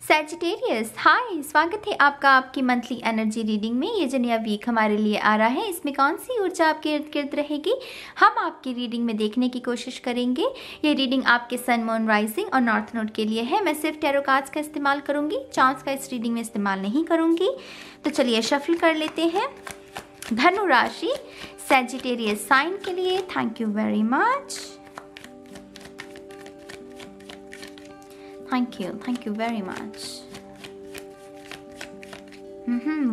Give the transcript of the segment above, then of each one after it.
Sagittarius, हाय, स्वागत है आपका आपकी मंथली एनर्जी रीडिंग में। ये जो नया वीक हमारे लिए आ रहा है, इसमें कौन सी ऊर्जा आपके इर्द गिर्द रहेगी, हम आपकी रीडिंग में देखने की कोशिश करेंगे। ये रीडिंग आपके सन, मून, राइजिंग और नॉर्थ नोड के लिए है। मैं सिर्फ टैरो कार्ड्स का इस्तेमाल करूंगी, चार्ट्स का इस रीडिंग में इस्तेमाल नहीं करूंगी। तो चलिए शफल कर लेते हैं। धनु राशि, सैजिटेरियस साइन के लिए thank you very much. Thank you very much.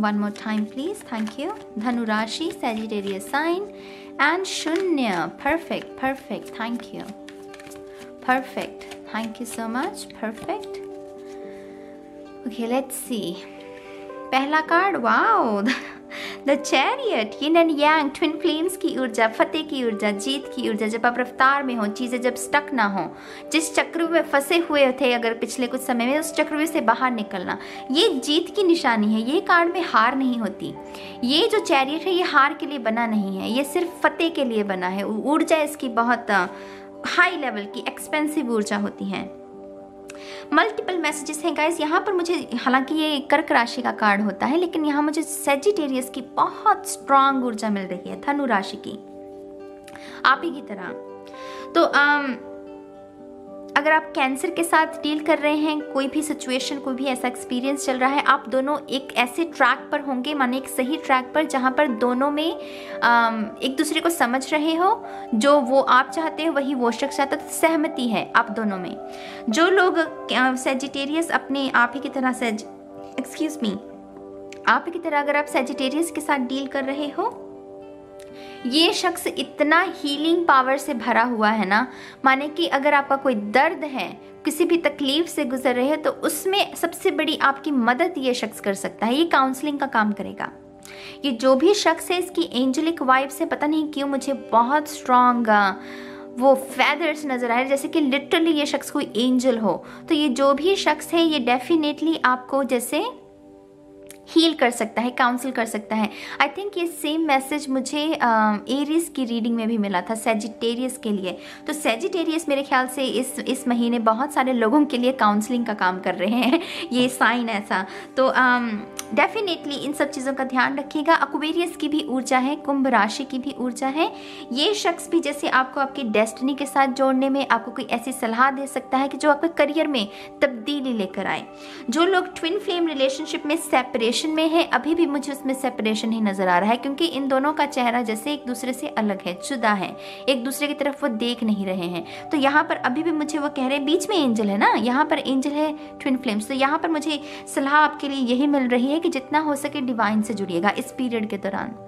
One more time please. Thank you. Dhanu Rashi, Sagittarius sign and Shunya. Perfect. Thank you. Perfect. Thank you so much. Perfect. Okay, let's see. पहला card, wow, the chariot, yin and yang, twin flames की ऊर्जा, फतेह की ऊर्जा, जीत की ऊर्जा। जब आप रफ्तार में हो, चीज़ें जब स्टक ना हो, जिस चक्रव्यूह में फंसे हुए थे अगर पिछले कुछ समय में, उस चक्रव्यूह से बाहर निकलना, ये जीत की निशानी है। ये कार्ड में हार नहीं होती। ये जो चैरियट है ये हार के लिए बना नहीं है, ये सिर्फ फतेह के लिए बना है। ऊर्जा इसकी बहुत हाई लेवल की एक्सपेंसिव ऊर्जा होती है। मल्टीपल मैसेजेस हैं गाइस यहाँ पर मुझे, हालांकि ये कर्क राशि का कार्ड होता है, लेकिन यहाँ मुझे सैजिटेरियस की बहुत स्ट्रांग ऊर्जा मिल रही है, धनु राशि की, आप ही की तरह। तो अगर आप कैंसर के साथ डील कर रहे हैं, कोई भी सिचुएशन, कोई भी ऐसा एक्सपीरियंस चल रहा है, आप दोनों एक ऐसे ट्रैक पर होंगे, माने एक सही ट्रैक पर, जहाँ पर दोनों में एक दूसरे को समझ रहे हो, जो वो आप चाहते हो वही वो शख्स चाहता है, तो सहमति है आप दोनों में। जो लोग सैजिटेरियस अपने आप ही की तरह आप ही की तरह अगर आप सैजिटेरियस के साथ डील कर रहे हो, ये शख्स इतना हीलिंग पावर से भरा हुआ है ना, माने कि अगर आपका कोई दर्द है, किसी भी तकलीफ से गुजर रहे हो, तो उसमें सबसे बड़ी आपकी मदद ये शख्स कर सकता है। ये काउंसलिंग का काम करेगा। ये जो भी शख्स है, इसकी एंजेलिक वाइब से पता नहीं क्यों मुझे बहुत स्ट्रॉन्ग वो फेदर्स नजर आ रहे हैं, जैसे कि लिटरली ये शख्स कोई एंजल हो। तो ये जो भी शख्स है ये डेफिनेटली आपको जैसे हील कर सकता है, काउंसिल कर सकता है। आई थिंक ये सेम मैसेज मुझे एरीज की रीडिंग में भी मिला था सैजिटेरियस के लिए। तो सैजिटेरियस मेरे ख्याल से इस महीने बहुत सारे लोगों के लिए काउंसलिंग का काम कर रहे हैं, ये साइन ऐसा। तो डेफिनेटली इन सब चीज़ों का ध्यान रखिएगा। एक्वेरियस की भी ऊर्जा है, कुंभ राशि की भी ऊर्जा है। ये शख्स भी जैसे आपको आपकी डेस्टिनी के साथ जोड़ने में आपको कोई ऐसी सलाह दे सकता है कि जो आपके करियर में तब्दीली लेकर आए। जो लोग ट्विन फ्लेम रिलेशनशिप में सेपरेशन में है, अभी भी मुझे उसमें सेपरेशन ही नजर आ रहा है, क्योंकि इन दोनों का चेहरा जैसे एक दूसरे से अलग है, जुदा है, एक दूसरे की तरफ वो देख नहीं रहे हैं। तो यहाँ पर अभी भी मुझे वो कह रहे हैं, बीच में एंजल है ना, यहाँ पर एंजल है ट्विन फ्लेम्स। तो यहाँ पर मुझे सलाह आपके लिए यही मिल रही है कि जितना हो सके डिवाइन से जुड़िएगा इस पीरियड के दौरान।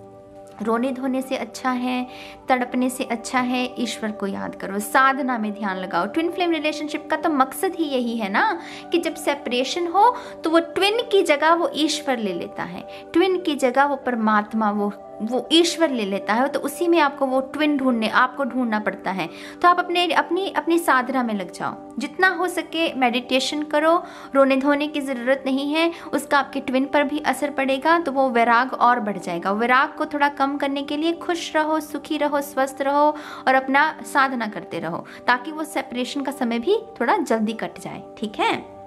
रोने धोने से अच्छा है, तड़पने से अच्छा है, ईश्वर को याद करो, साधना में ध्यान लगाओ। ट्विन फ्लेम रिलेशनशिप का तो मकसद ही यही है ना कि जब सेपरेशन हो तो वो ट्विन की जगह वो ईश्वर ले लेता है, ट्विन की जगह वो परमात्मा वो ईश्वर ले लेता है। तो उसी में आपको वो ट्विन आपको ढूंढना पड़ता है। तो आप अपनी साधना में लग जाओ, जितना हो सके मेडिटेशन करो। रोने धोने की ज़रूरत नहीं है, उसका आपके ट्विन पर भी असर पड़ेगा, तो वो वैराग और बढ़ जाएगा। वैराग को थोड़ा कम करने के लिए खुश रहो, सुखी रहो, स्वस्थ रहो और अपना साधना करते रहो, ताकि वो सेपरेशन का समय भी थोड़ा जल्दी कट जाए। ठीक है।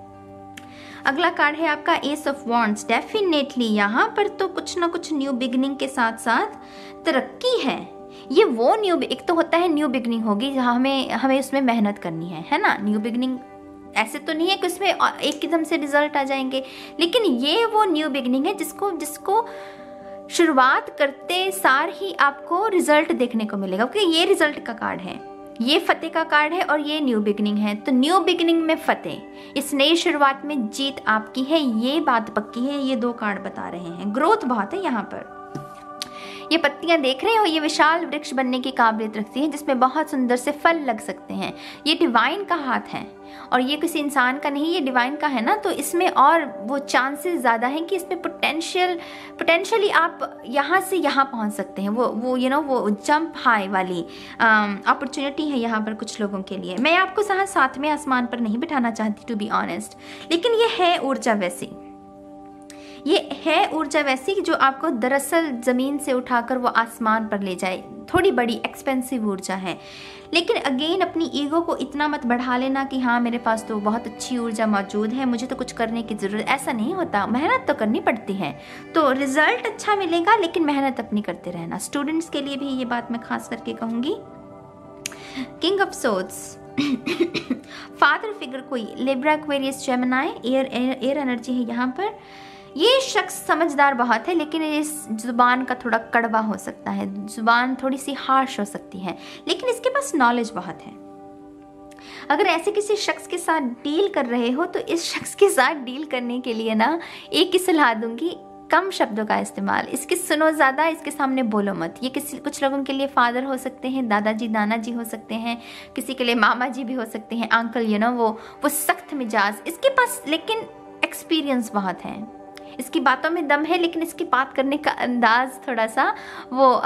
अगला कार्ड है आपका एस ऑफ वॉन्ड्स। डेफिनेटली यहाँ पर तो कुछ ना कुछ न्यू बिगनिंग के साथ साथ तरक्की है। ये वो एक तो होता है न्यू बिगनिंग होगी जहाँ हमें उसमें मेहनत करनी है ना। न्यू बिगनिंग ऐसे तो नहीं है कि उसमें एकदम से रिजल्ट आ जाएंगे, लेकिन ये वो न्यू बिगनिंग है जिसको शुरुआत करते सार ही आपको रिजल्ट देखने को मिलेगा, क्योंकि ये रिजल्ट का कार्ड है, ये फतेह का कार्ड है और ये न्यू बिगनिंग है। तो न्यू बिगनिंग में फतेह, इस नई शुरुआत में जीत आपकी है, ये बात पक्की है। ये दो कार्ड बता रहे हैं ग्रोथ बहुत है यहाँ पर। ये पत्तियां देख रहे हो, ये विशाल वृक्ष बनने की काबिलियत रखती है, जिसमें बहुत सुंदर से फल लग सकते हैं। ये डिवाइन का हाथ है और ये किसी इंसान का नहीं, ये डिवाइन का है ना। तो इसमें और वो चांसेस ज़्यादा हैं कि इसमें पोटेंशियली आप यहाँ से यहाँ पहुँच सकते हैं। वो वो जंप हाई वाली अपॉर्चुनिटी है यहाँ पर कुछ लोगों के लिए। मैं आपको सातवें आसमान पर नहीं बिठाना चाहती टू बी ऑनेस्ट, लेकिन ये है ऊर्जा वैसी, ये है ऊर्जा वैसी कि जो आपको दरअसल ज़मीन से उठाकर वो आसमान पर ले जाए। थोड़ी बड़ी एक्सपेंसिव ऊर्जा है। लेकिन अगेन अपनी ईगो को इतना मत बढ़ा लेना कि हाँ मेरे पास तो बहुत अच्छी ऊर्जा मौजूद है, मुझे तो कुछ करने की ज़रूरत, ऐसा नहीं होता। मेहनत तो करनी पड़ती है, तो रिजल्ट अच्छा मिलेगा, लेकिन मेहनत अपनी करते रहना। स्टूडेंट्स के लिए भी ये बात मैं खास करके कहूँगी। King of Swords father figure कोई Libra, Aquarius, Gemini, air energy है यहाँ पर। ये शख्स समझदार बहुत है, लेकिन इस जुबान का थोड़ा कड़वा हो सकता है, जुबान थोड़ी सी हार्श हो सकती है, लेकिन इसके पास नॉलेज बहुत है। अगर ऐसे किसी शख्स के साथ डील कर रहे हो तो इस शख्स के साथ डील करने के लिए ना एक ही सलाह दूंगी, कम शब्दों का इस्तेमाल, इसके सुनो ज़्यादा, इसके सामने बोलो मत। ये कुछ लोगों के लिए फादर हो सकते हैं, दादाजी नाना जी हो सकते हैं, किसी के लिए मामा जी भी हो सकते हैं, अंकल, वो सख्त मिजाज, इसके पास लेकिन एक्सपीरियंस बहुत है, इसकी बातों में दम है, लेकिन इसकी बात करने का अंदाज थोड़ा सा वो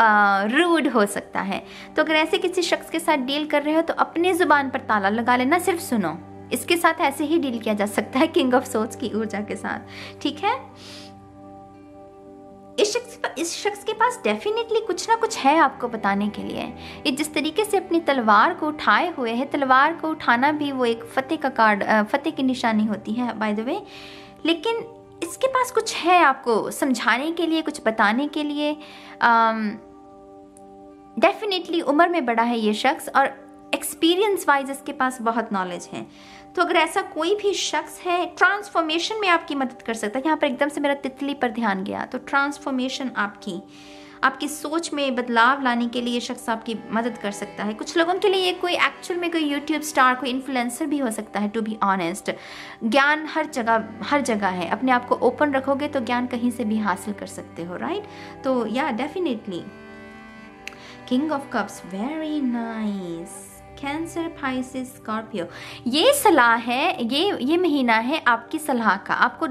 रूड हो सकता है। तो अगर ऐसे किसी शख्स के साथ डील कर रहे हो तो अपने जुबान पर ताला लगा लेना, सिर्फ सुनो। इसके साथ ऐसे ही डील किया जा सकता है किंग ऑफ सोर्ड्स की ऊर्जा के साथ, ठीक है। इस शख्स के पास डेफिनेटली कुछ ना कुछ है आपको बताने के लिए। ये जिस तरीके से अपनी तलवार को उठाए हुए है, तलवार को उठाना भी वो एक फतेह का कार्ड, फतेह की निशानी होती है बाय द वे, लेकिन इसके पास कुछ है आपको समझाने के लिए, कुछ बताने के लिए। डेफिनेटली उम्र में बड़ा है ये शख्स और एक्सपीरियंस वाइज इसके पास बहुत नॉलेज है। तो अगर ऐसा कोई भी शख्स है, ट्रांसफॉर्मेशन में आपकी मदद कर सकता है। यहाँ पर एकदम से मेरा तितली पर ध्यान गया, तो ट्रांसफॉर्मेशन आपकी सोच में बदलाव लाने के लिए ये शख्स आपकी मदद कर सकता है। कुछ लोगों के लिए ये कोई एक्चुअल में कोई यूट्यूब स्टार, कोई इन्फ्लुएंसर भी हो सकता है, टू बी ऑनेस्ट। ज्ञान हर जगह है, अपने आप को ओपन रखोगे तो ज्ञान कहीं से भी हासिल कर सकते हो, राइट। तो या definitely king of cups, very nice. Cancer, Pisces, Scorpio, ये सलाह है, ये महीना है आपकी सलाह का। आपको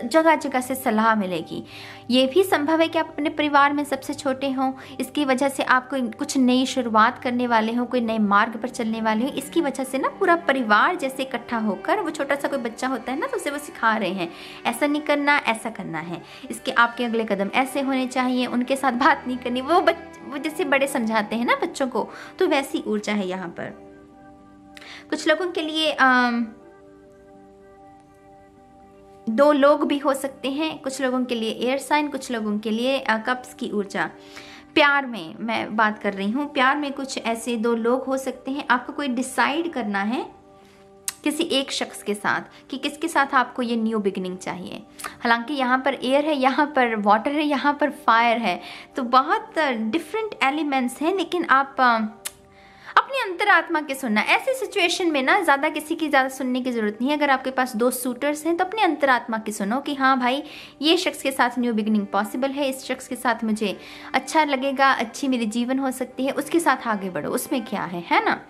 जगह जगह से सलाह मिलेगी। ये भी संभव है कि आप अपने परिवार में सबसे छोटे हों, इसकी वजह से आप कोई कुछ नई शुरुआत करने वाले हो, कोई नए मार्ग पर चलने वाले हो। इसकी वजह से ना पूरा परिवार जैसे इकट्ठा होकर, वो छोटा सा कोई बच्चा होता है ना, तो उसे वो सिखा रहे हैं ऐसा नहीं करना, ऐसा करना है, इसके आपके अगले कदम ऐसे होने चाहिए, उनके साथ बात नहीं करनी, वो जैसे बड़े समझाते हैं ना बच्चों को, तो वैसी ऊर्जा है यहाँ पर। कुछ लोगों के लिए दो लोग भी हो सकते हैं, कुछ लोगों के लिए एयर साइन, कुछ लोगों के लिए कप्स की ऊर्जा। प्यार में मैं बात कर रही हूँ, प्यार में कुछ ऐसे दो लोग हो सकते हैं। आपको कोई डिसाइड करना है किसी एक शख्स के साथ कि किसके साथ आपको ये न्यू बिगिनिंग चाहिए। हालांकि यहाँ पर एयर है, यहाँ पर वाटर है, यहाँ पर फायर है, तो बहुत डिफरेंट एलिमेंट्स हैं, लेकिन आप अपनी अंतरात्मा के सुनना। ऐसी सिचुएशन में ना ज़्यादा किसी की ज़्यादा सुनने की ज़रूरत नहीं है। अगर आपके पास दो सूटर्स हैं तो अपनी अंतरात्मा की सुनो कि हाँ भाई, ये शख्स के साथ न्यू बिगिनिंग पॉसिबल है, इस शख्स के साथ मुझे अच्छा लगेगा, अच्छी मेरी जीवन हो सकती है, उसके साथ आगे बढ़ो, उसमें क्या है ना।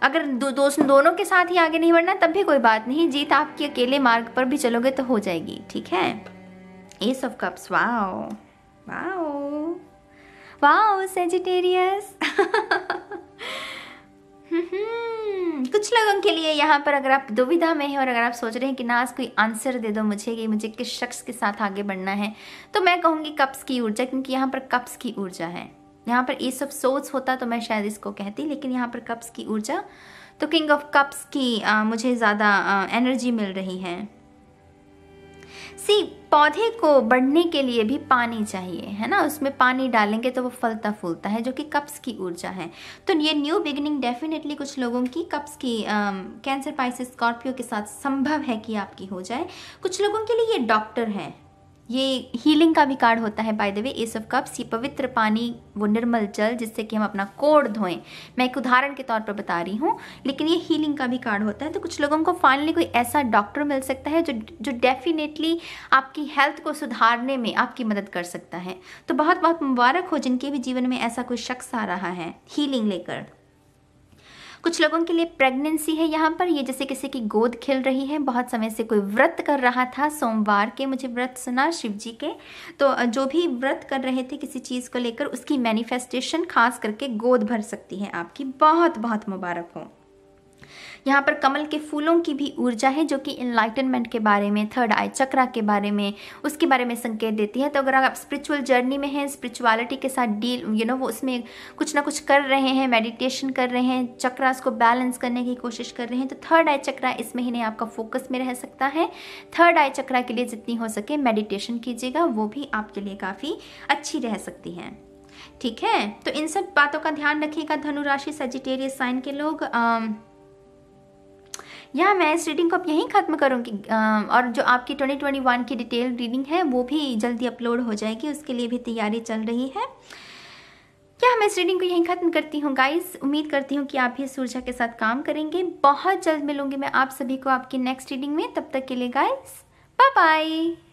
अगर दोनों के साथ ही आगे नहीं बढ़ना तब भी कोई बात नहीं, जीत आपकी अकेले मार्ग पर भी चलोगे तो हो जाएगी, ठीक है। S of cups, wow wow wow Sagittarius. कुछ लोगों के लिए यहाँ पर अगर आप दुविधा में हैं और अगर आप सोच रहे हैं कि नाज कोई आंसर दे दो मुझे कि मुझे किस शख्स के साथ आगे बढ़ना है, तो मैं कहूँगी कप्स की ऊर्जा, क्योंकि यहाँ पर कप्स की ऊर्जा है। यहाँ पर एस ऑफ सोर्ड्स होता तो मैं शायद इसको कहती, लेकिन यहाँ पर कप्स की ऊर्जा, तो किंग ऑफ कप्स की मुझे ज़्यादा एनर्जी मिल रही है। सी, पौधे को बढ़ने के लिए भी पानी चाहिए, है ना, उसमें पानी डालेंगे तो वो फलता फूलता है, जो कि कप्स की ऊर्जा है। तो ये न्यू बिगिनिंग डेफिनेटली कुछ लोगों की कप्स की कैंसर, पाइसेस, स्कॉर्पियो के साथ संभव है कि आपकी हो जाए। कुछ लोगों के लिए ये डॉक्टर है, ये हीलिंग का भी कार्ड होता है by the way, S of cups. ये पवित्र पानी, वो निर्मल जल जिससे कि हम अपना कोढ़ धोएं, मैं एक उदाहरण के तौर पर बता रही हूँ, लेकिन ये हीलिंग का भी कार्ड होता है। तो कुछ लोगों को फाइनली कोई ऐसा डॉक्टर मिल सकता है जो डेफिनेटली आपकी हेल्थ को सुधारने में आपकी मदद कर सकता है। तो बहुत बहुत मुबारक हो जिनके भी जीवन में ऐसा कोई शख्स आ रहा है हीलिंग लेकर। कुछ लोगों के लिए प्रेगनेंसी है यहाँ पर, ये जैसे किसी की गोद खिल रही है, बहुत समय से कोई व्रत कर रहा था, सोमवार के मुझे व्रत सुना शिव जी के, तो जो भी व्रत कर रहे थे किसी चीज़ को लेकर, उसकी मैनिफेस्टेशन खास करके गोद भर सकती है आपकी। बहुत बहुत मुबारक हो। यहाँ पर कमल के फूलों की भी ऊर्जा है जो कि इनलाइटनमेंट के बारे में, थर्ड आई चक्रा के बारे में, उसके बारे में संकेत देती है। तो अगर आप स्पिरिचुअल जर्नी में हैं, स्पिरिचुअलिटी के साथ डील वो उसमें कुछ ना कुछ कर रहे हैं, मेडिटेशन कर रहे हैं, चक्रास को बैलेंस करने की कोशिश कर रहे हैं, तो थर्ड आई चक्रा इस महीने आपका फोकस में रह सकता है। थर्ड आई चक्रा के लिए जितनी हो सके मेडिटेशन कीजिएगा, वो भी आपके लिए काफ़ी अच्छी रह सकती है। ठीक है, तो इन सब बातों का ध्यान रखिएगा धनु राशि सजिटेरियस साइन के लोग। मैं इस रीडिंग को अब यहीं ख़त्म करूँगी, और जो आपकी 2021 की डिटेल रीडिंग है वो भी जल्दी अपलोड हो जाएगी, उसके लिए भी तैयारी चल रही है। मैं इस रीडिंग को यहीं ख़त्म करती हूँ गाइस। उम्मीद करती हूँ कि आप भी इस ऊर्जा के साथ काम करेंगे। बहुत जल्द मिलूंगी मैं आप सभी को आपकी नेक्स्ट रीडिंग में। तब तक के लिए गाइस बाय बाय।